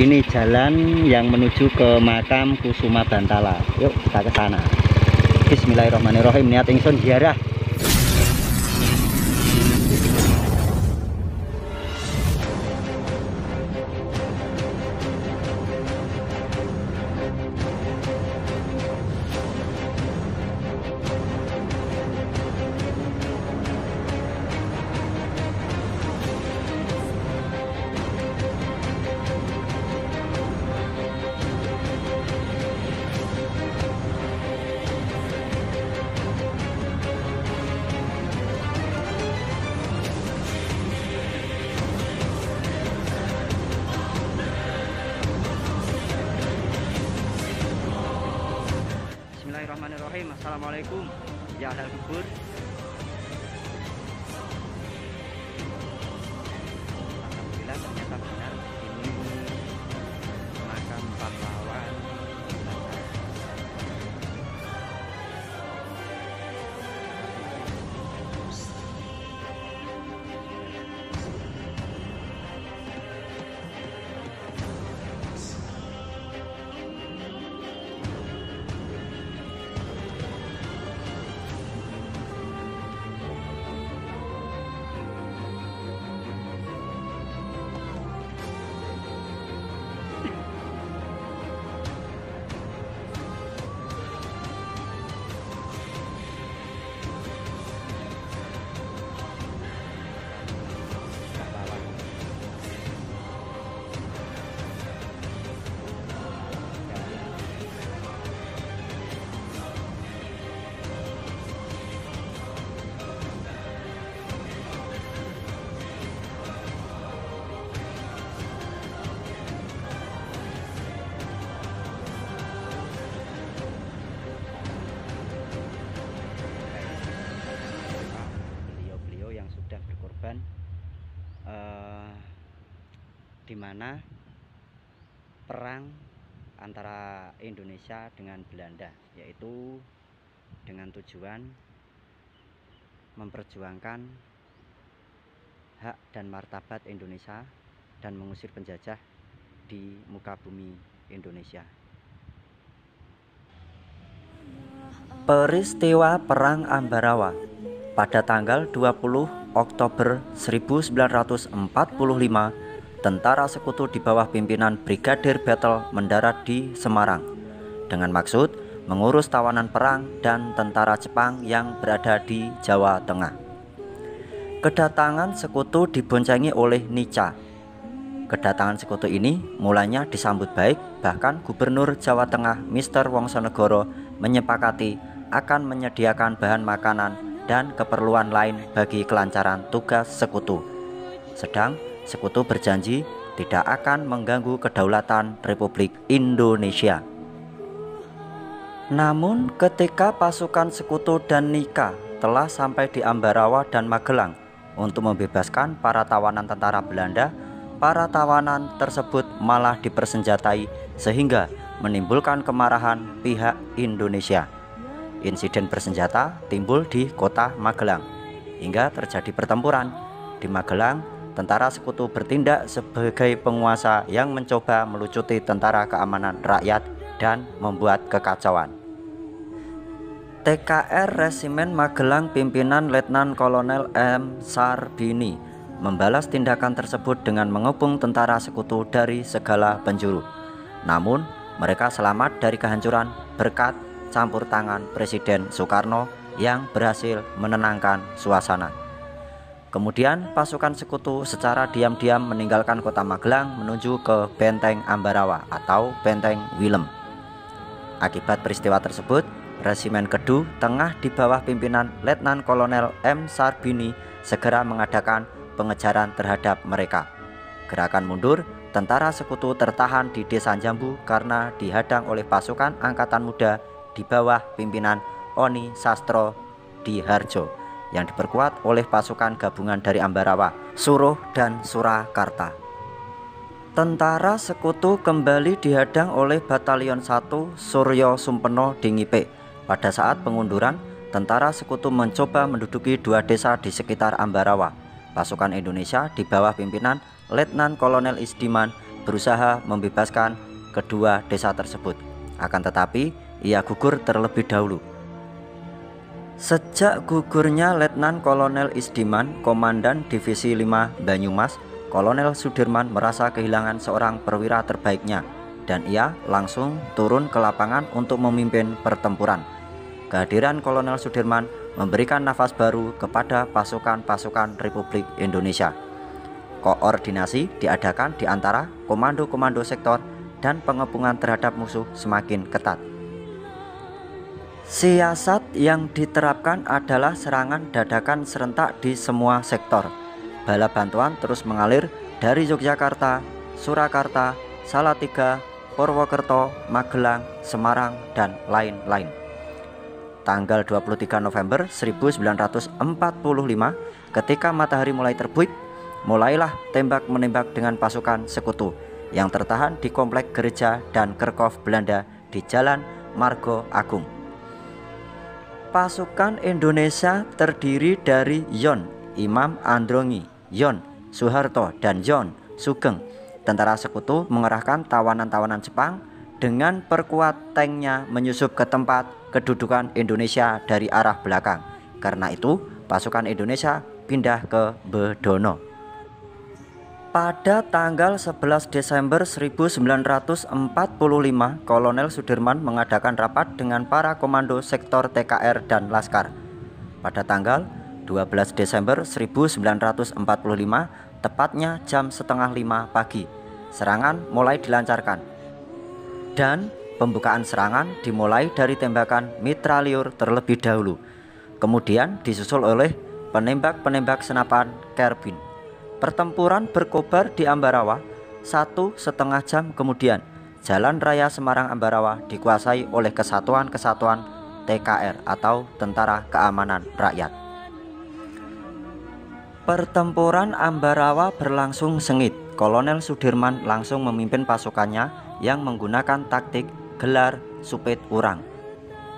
Ini jalan yang menuju ke makam Kusuma Bantala. Yuk kita ke sana. Bismillahirrahmanirrahim. Niat ingsun ziarah. Bismillahirrahmanirrahim. Assalamualaikum ya ahlal kubur. Alhamdulillah ternyata benar ini makam pahlawan. Di mana perang antara Indonesia dengan Belanda, yaitu dengan tujuan memperjuangkan hak dan martabat Indonesia dan mengusir penjajah di muka bumi Indonesia. Peristiwa Perang Ambarawa pada tanggal 20 Oktober 1945, tentara sekutu di bawah pimpinan Brigadir Battle mendarat di Semarang dengan maksud mengurus tawanan perang dan tentara Jepang yang berada di Jawa Tengah. Kedatangan sekutu diboncengi oleh Nica. Kedatangan sekutu ini mulanya disambut baik, bahkan Gubernur Jawa Tengah Mr. Wongsonegoro menyepakati akan menyediakan bahan makanan dan keperluan lain bagi kelancaran tugas sekutu. Sedang sekutu berjanji tidak akan mengganggu kedaulatan Republik Indonesia. Namun ketika pasukan sekutu dan Nica telah sampai di Ambarawa dan Magelang untuk membebaskan para tawanan tentara Belanda, para tawanan tersebut malah dipersenjatai sehingga menimbulkan kemarahan pihak Indonesia. Insiden bersenjata timbul di kota Magelang hingga terjadi pertempuran. Di Magelang, tentara sekutu bertindak sebagai penguasa yang mencoba melucuti tentara keamanan rakyat dan membuat kekacauan. TKR Resimen Magelang pimpinan Letnan Kolonel M. Sarbini membalas tindakan tersebut dengan mengepung tentara sekutu dari segala penjuru. Namun mereka selamat dari kehancuran berkat campur tangan Presiden Soekarno yang berhasil menenangkan suasana. Kemudian pasukan sekutu secara diam-diam meninggalkan kota Magelang menuju ke Benteng Ambarawa atau Benteng Willem. Akibat peristiwa tersebut, Resimen Kedu Tengah di bawah pimpinan Letnan Kolonel M. Sarbini segera mengadakan pengejaran terhadap mereka. Gerakan mundur, tentara sekutu tertahan di Desa Jambu karena dihadang oleh pasukan angkatan muda di bawah pimpinan Oni Sastro Diharjo yang diperkuat oleh pasukan gabungan dari Ambarawa, Suruh, dan Surakarta. Tentara sekutu kembali dihadang oleh Batalion 1 Suryo Sumpeno di Ngipe. Pada saat pengunduran, tentara sekutu mencoba menduduki 2 desa di sekitar Ambarawa. Pasukan Indonesia di bawah pimpinan Letnan Kolonel Isdiman berusaha membebaskan kedua desa tersebut. Akan tetapi ia gugur terlebih dahulu. Sejak gugurnya Letnan Kolonel Isdiman, Komandan Divisi 5 Banyumas, Kolonel Sudirman merasa kehilangan seorang perwira terbaiknya dan ia langsung turun ke lapangan untuk memimpin pertempuran. Kehadiran Kolonel Sudirman memberikan nafas baru kepada pasukan-pasukan Republik Indonesia. Koordinasi diadakan di antara komando-komando sektor dan pengepungan terhadap musuh semakin ketat. Siasat yang diterapkan adalah serangan dadakan serentak di semua sektor. Bala bantuan terus mengalir dari Yogyakarta, Surakarta, Salatiga, Purwokerto, Magelang, Semarang, dan lain-lain. Tanggal 23 November 1945, ketika matahari mulai terbit, mulailah tembak-menembak dengan pasukan sekutu yang tertahan di komplek gereja dan kerkhof Belanda di Jalan Margo Agung. Pasukan Indonesia terdiri dari Yon Imam Androngi, Yon Soeharto, dan Yon Sugeng. Tentara sekutu mengerahkan tawanan-tawanan Jepang dengan perkuat tanknya menyusup ke tempat kedudukan Indonesia dari arah belakang. Karena itu pasukan Indonesia pindah ke Bedono. Pada tanggal 11 Desember 1945, Kolonel Sudirman mengadakan rapat dengan para komando sektor TKR dan Laskar. Pada tanggal 12 Desember 1945, tepatnya jam setengah 5 pagi, serangan mulai dilancarkan. Dan pembukaan serangan dimulai dari tembakan mitraliur terlebih dahulu, kemudian disusul oleh penembak-penembak senapan karbin. Pertempuran berkobar di Ambarawa. 1,5 jam kemudian, Jalan Raya Semarang-Ambarawa dikuasai oleh kesatuan-kesatuan TKR atau Tentara Keamanan Rakyat. Pertempuran Ambarawa berlangsung sengit. Kolonel Sudirman langsung memimpin pasukannya yang menggunakan taktik gelar supit urang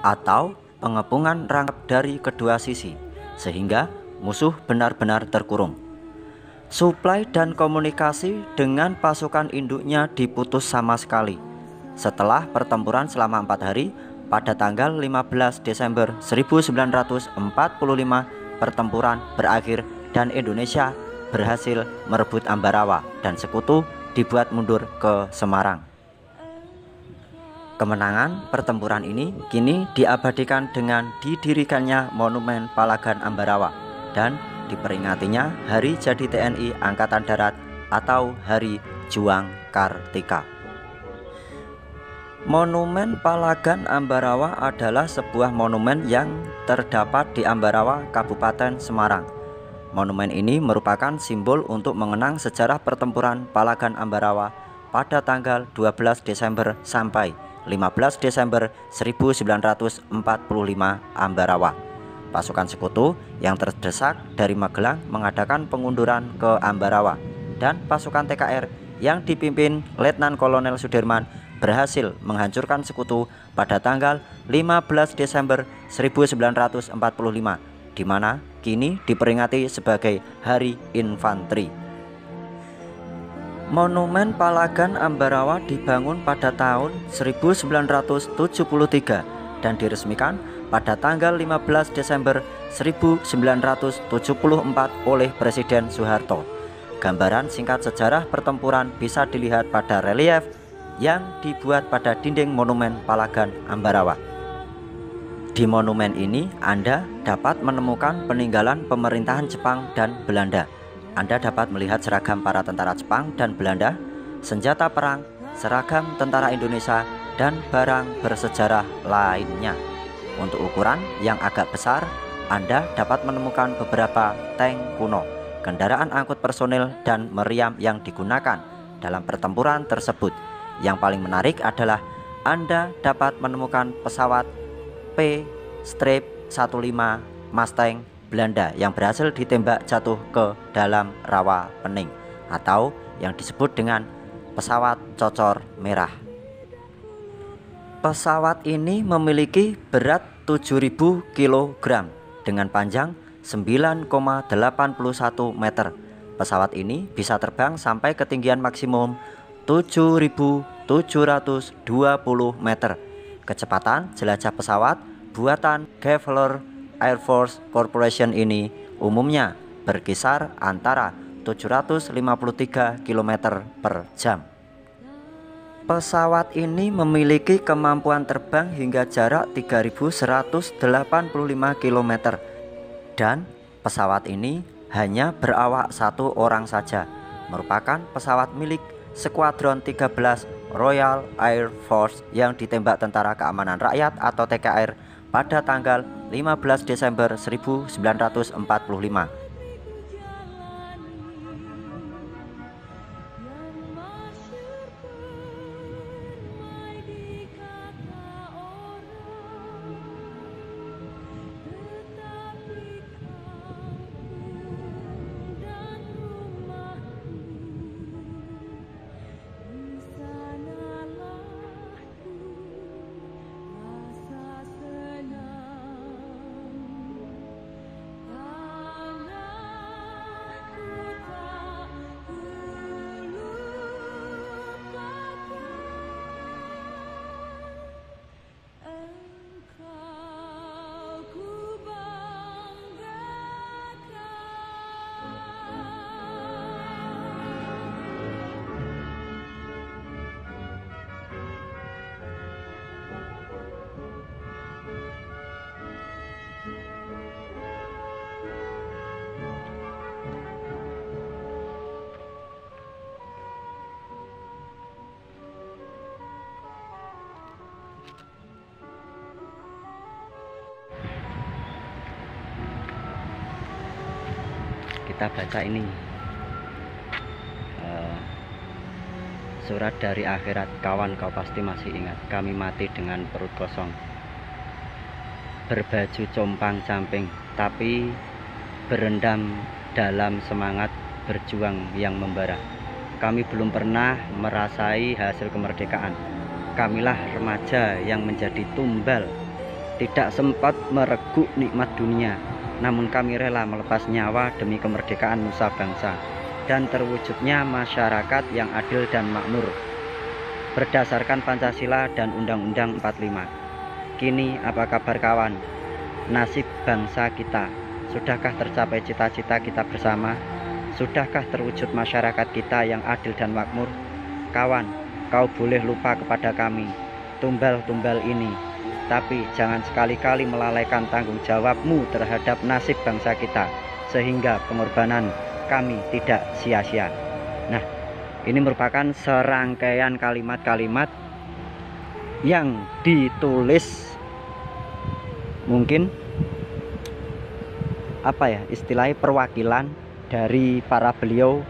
atau pengepungan rangkap dari kedua sisi, sehingga musuh benar-benar terkurung. Suplai dan komunikasi dengan pasukan induknya diputus sama sekali. Setelah pertempuran selama 4 hari, pada tanggal 15 Desember 1945 pertempuran berakhir dan Indonesia berhasil merebut Ambarawa dan sekutu dibuat mundur ke Semarang. Kemenangan pertempuran ini kini diabadikan dengan didirikannya Monumen Palagan Ambarawa dan diperingatinya Hari Jadi TNI Angkatan Darat atau Hari Juang Kartika. Monumen Palagan Ambarawa adalah sebuah monumen yang terdapat di Ambarawa, Kabupaten Semarang. Monumen ini merupakan simbol untuk mengenang sejarah pertempuran Palagan Ambarawa pada tanggal 12 Desember sampai 15 Desember 1945 Ambarawa. Pasukan sekutu yang terdesak dari Magelang mengadakan pengunduran ke Ambarawa dan pasukan TKR yang dipimpin Letnan Kolonel Sudirman berhasil menghancurkan sekutu pada tanggal 15 Desember 1945, di mana kini diperingati sebagai Hari Infanteri. Monumen Palagan Ambarawa dibangun pada tahun 1973 dan diresmikan pada tanggal 15 Desember 1974 oleh Presiden Soeharto. Gambaran singkat sejarah pertempuran bisa dilihat pada relief yang dibuat pada dinding Monumen Palagan Ambarawa. Di monumen ini Anda dapat menemukan peninggalan pemerintahan Jepang dan Belanda. Anda dapat melihat seragam para tentara Jepang dan Belanda, senjata perang, seragam tentara Indonesia, dan barang bersejarah lainnya. Untuk ukuran yang agak besar, Anda dapat menemukan beberapa tank kuno, kendaraan angkut personil, dan meriam yang digunakan dalam pertempuran tersebut. Yang paling menarik adalah Anda dapat menemukan pesawat P-15 Mustang Belanda yang berhasil ditembak jatuh ke dalam rawa pening atau yang disebut dengan pesawat cocor merah. Pesawat ini memiliki berat 7.000 kg dengan panjang 9,81 meter. Pesawat ini bisa terbang sampai ketinggian maksimum 7.720 meter. Kecepatan jelajah pesawat buatan Kevlar Air Force Corporation ini umumnya berkisar antara 753 km per jam. Pesawat ini memiliki kemampuan terbang hingga jarak 3.185 km dan pesawat ini hanya berawak satu orang saja, merupakan pesawat milik Skuadron 13 Royal Air Force yang ditembak Tentara Keamanan Rakyat atau TKR pada tanggal 15 Desember 1945. Kita baca ini surat dari akhirat. Kawan, kau pasti masih ingat, kami mati dengan perut kosong, berbaju compang-camping, tapi berendam dalam semangat berjuang yang membara. Kami belum pernah merasai hasil kemerdekaan. Kamilah remaja yang menjadi tumbal, tidak sempat mereguk nikmat dunia, namun kami rela melepas nyawa demi kemerdekaan nusa bangsa dan terwujudnya masyarakat yang adil dan makmur berdasarkan Pancasila dan Undang-Undang 45. Kini apa kabar kawan? Nasib bangsa kita, sudahkah tercapai cita-cita kita bersama? Sudahkah terwujud masyarakat kita yang adil dan makmur? Kawan, kau boleh lupa kepada kami, tumbal-tumbal ini, tapi jangan sekali-kali melalaikan tanggung jawabmu terhadap nasib bangsa kita, sehingga pengorbanan kami tidak sia-sia. Nah, ini merupakan serangkaian kalimat-kalimat yang ditulis, mungkin apa ya istilahnya, perwakilan dari para beliau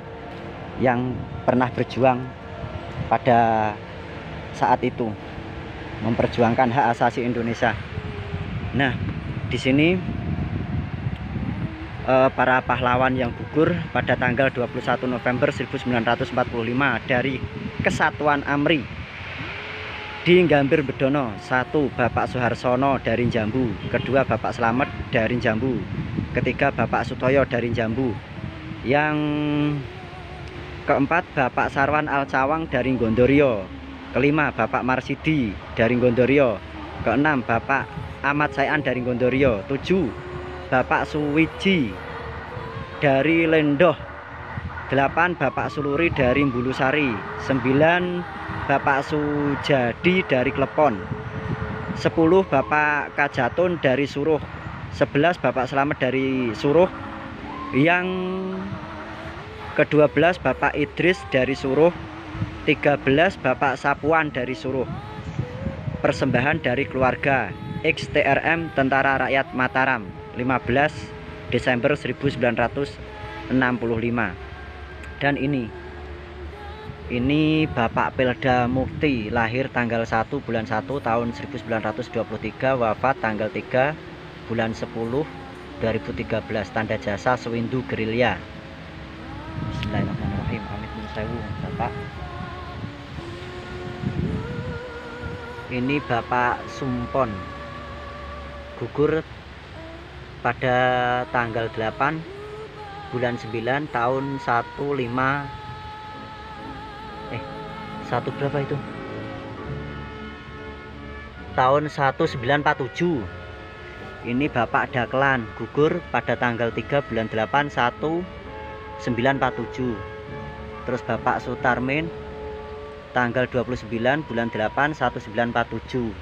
yang pernah berjuang pada saat itu, memperjuangkan hak asasi Indonesia. Nah, di sini para pahlawan yang gugur pada tanggal 21 November 1945 dari Kesatuan Amri di Gambir Bedono. 1. Bapak Suharsono dari Jambu, kedua Bapak Slamet dari Jambu, ketiga Bapak Sutoyo dari Jambu, yang keempat Bapak Sarwan Alcawang dari Gondorio, kelima Bapak Marsidi dari Gondorio, keenam Bapak Ahmad Sayan dari Gondorio, 7 Bapak Suwiji dari Lendoh, 8 Bapak Suluri dari Bulusari, 9 Bapak Sujadi dari Klepon, 10 Bapak Kajatun dari Suruh, 11 Bapak Slamet dari Suruh, yang ke-12 Bapak Idris dari Suruh, 13 Bapak Sapuan dari Suruh. Persembahan dari keluarga XTRM Tentara Rakyat Mataram, 15 Desember 1965. Dan ini Bapak Pelda Mukti, lahir tanggal 1 bulan 1 tahun 1923, wafat tanggal 3 bulan 10 2013, tanda jasa Sewindu Gerilya. Bismillahirrahmanirrahim. Amit nun sewu, Bapak. Ini Bapak Sumpon, gugur pada tanggal 8 bulan 9 tahun satu berapa itu? Tahun 1947. Ini Bapak Daklan gugur pada tanggal 3 bulan 8 1947. Terus Bapak Sutarmin tanggal 29 bulan 8 1947.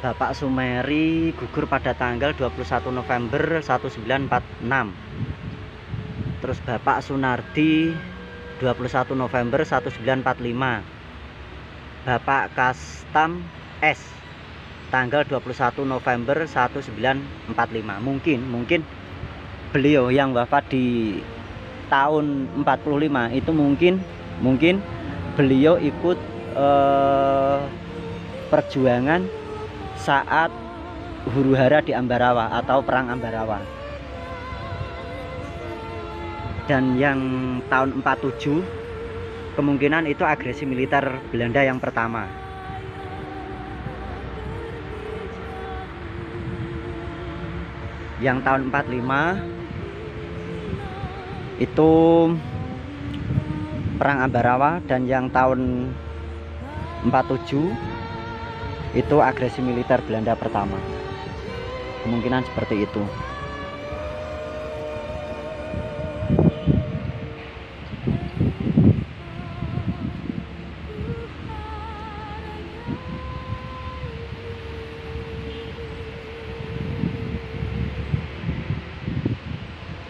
Bapak Sumeri gugur pada tanggal 21 November 1946. Terus Bapak Sunardi 21 November 1945. Bapak Kastam S tanggal 21 November 1945. Mungkin beliau yang wafat di tahun 45 itu mungkin beliau ikut perjuangan saat huru-hara di Ambarawa atau perang Ambarawa. Dan yang tahun 47 kemungkinan itu agresi militer Belanda yang pertama. Yang tahun 45 itu perang Ambarawa, dan yang tahun 47 itu agresi militer Belanda pertama. Kemungkinan seperti itu.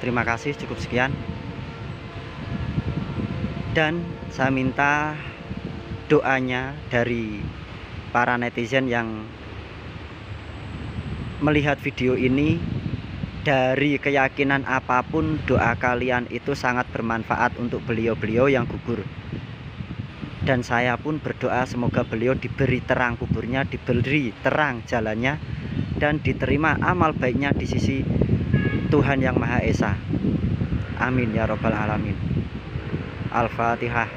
Terima kasih, cukup sekian. Dan saya minta doanya dari para netizen yang melihat video ini. Dari keyakinan apapun, doa kalian itu sangat bermanfaat untuk beliau-beliau yang gugur. Dan saya pun berdoa semoga beliau diberi terang kuburnya, diberi terang jalannya, dan diterima amal baiknya di sisi Tuhan Yang Maha Esa. Amin ya robbal alamin. Al-Fatihah.